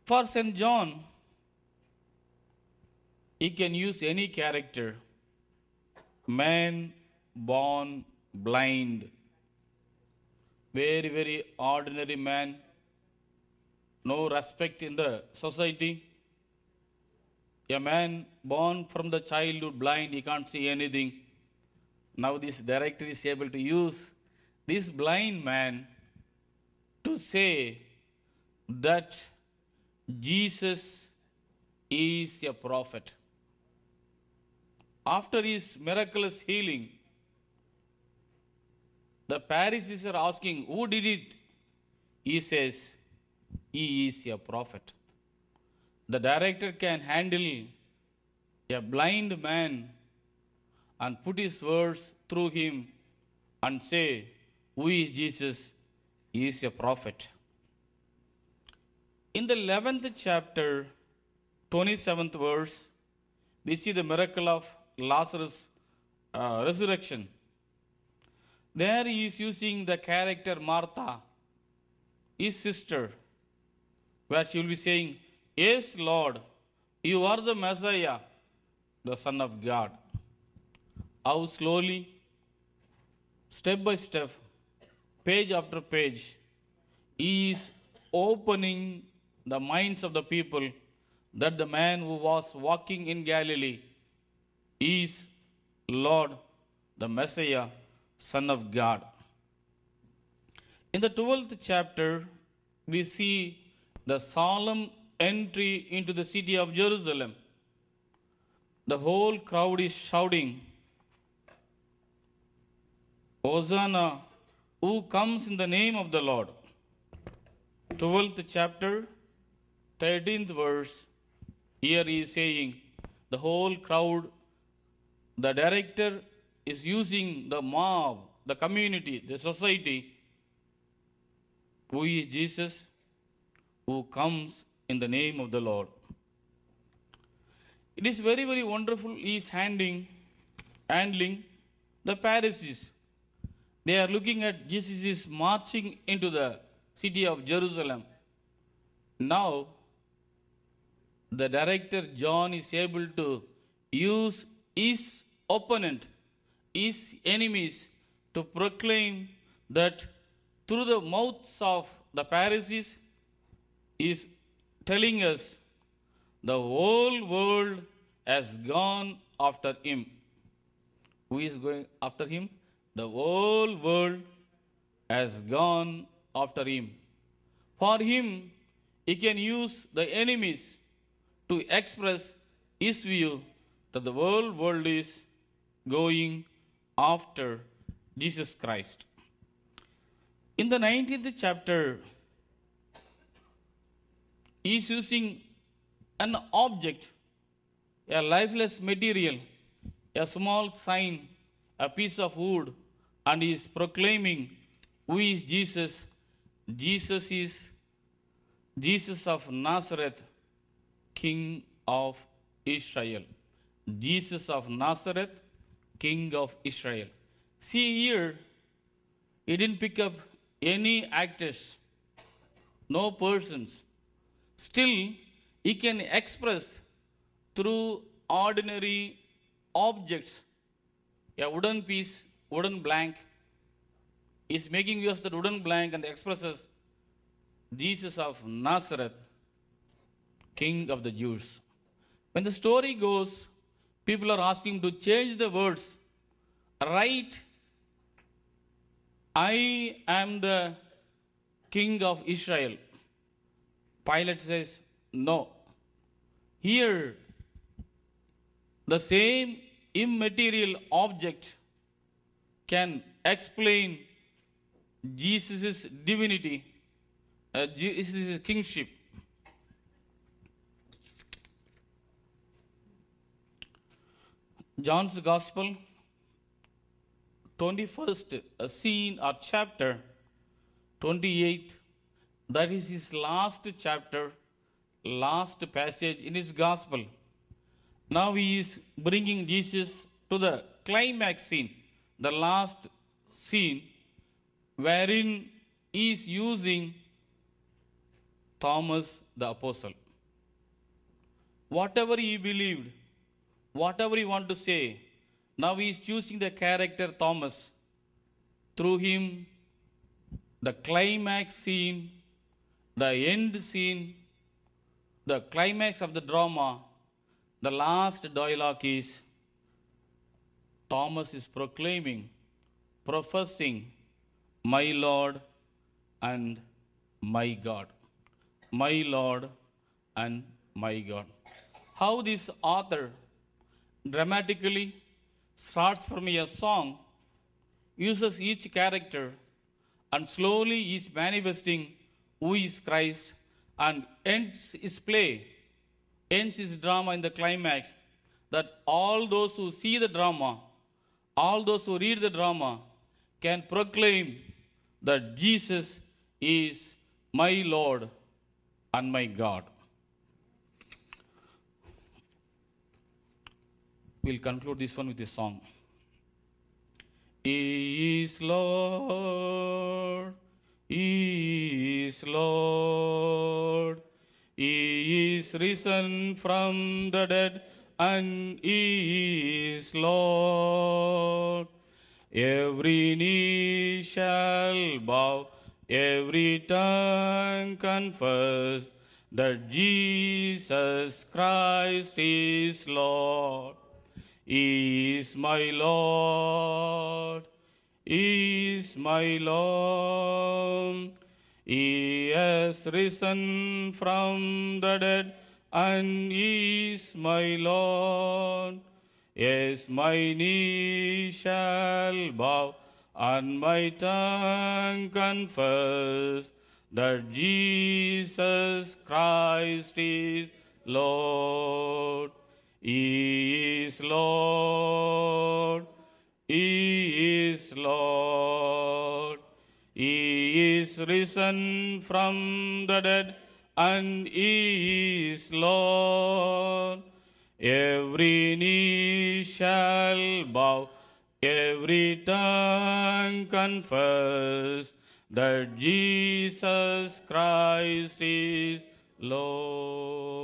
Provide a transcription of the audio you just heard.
For St. John, he can use any character. Man born blind, very, very ordinary man, no respect in the society. A man born from the childhood blind, he can't see anything. Now this director is able to use this blind man to say that Jesus is a prophet. After his miraculous healing, the Pharisees are asking, who did it? He says, he is a prophet. The director can handle a blind man and put his words through him and say, who is Jesus? He is a prophet. In the 11th chapter, 27th verse, we see the miracle of Lazarus' resurrection. There he is using the character Martha, his sister, where she will be saying, yes, Lord, you are the Messiah, the Son of God. How slowly, step by step, page after page, he is opening the minds of the people that the man who was walking in Galilee is Lord, the Messiah, Son of God. In the 12th chapter, we see the solemn entry into the city of Jerusalem. The whole crowd is shouting, Hosanna, who comes in the name of the Lord. 12th chapter, 13th verse, here he is saying, the whole crowd, the director is using the mob, the community, the society. Who is Jesus? Who comes in the name of the Lord. It is very, very wonderful. He is handling the Pharisees. They are looking at Jesus is marching into the city of Jerusalem. Now, the director John is able to use his opponent, his enemies, to proclaim that through the mouths of the Pharisees is telling us the whole world has gone after him. Who is going after him? The whole world has gone after him. For him, he can use the enemies to express his view that the whole world is going after Jesus Christ. In the 19th chapter, he is using an object, a lifeless material, a small sign, a piece of wood, and he is proclaiming who is Jesus. Jesus is Jesus of Nazareth, King of Israel. Jesus of Nazareth, King of Israel. See here, he didn't pick up any actors, no persons. Still, he can express through ordinary objects. A wooden piece, wooden blank, is making use of the wooden blank and expresses Jesus of Nazareth, King of the Jews. When the story goes, people are asking to change the words. Write, I am the King of Israel. Pilate says, no. Here, the same immaterial object can explain Jesus' divinity, Jesus' kingship. John's Gospel, 21st scene or chapter, 28th, that is his last chapter, last passage in his Gospel. Now he is bringing Jesus to the climax scene, the last scene, wherein he is using Thomas the Apostle. Whatever he believed, whatever he wanted to say, now he is choosing the character Thomas. Through him, the climax scene, the end scene, the climax of the drama, the last dialogue is Thomas is proclaiming, professing, my Lord and my God. My Lord and my God. How this author dramatically starts from a song, uses each character, and slowly is manifesting who is Christ, and ends his play, ends his drama in the climax, that all those who see the drama, all those who read the drama, can proclaim that Jesus is my Lord and my God. We'll conclude this one with a song. He is Lord, He is Lord, He is risen from the dead, and He is Lord. Every knee shall bow, every tongue confess that Jesus Christ is Lord. He is my Lord, He is my Lord. He has risen from the dead, and He is my Lord. Yes, my knee shall bow, and my tongue confess that Jesus Christ is Lord. He is Lord, He is Lord. He is risen from the dead, and He is Lord. Every knee shall bow, every tongue confess that Jesus Christ is Lord.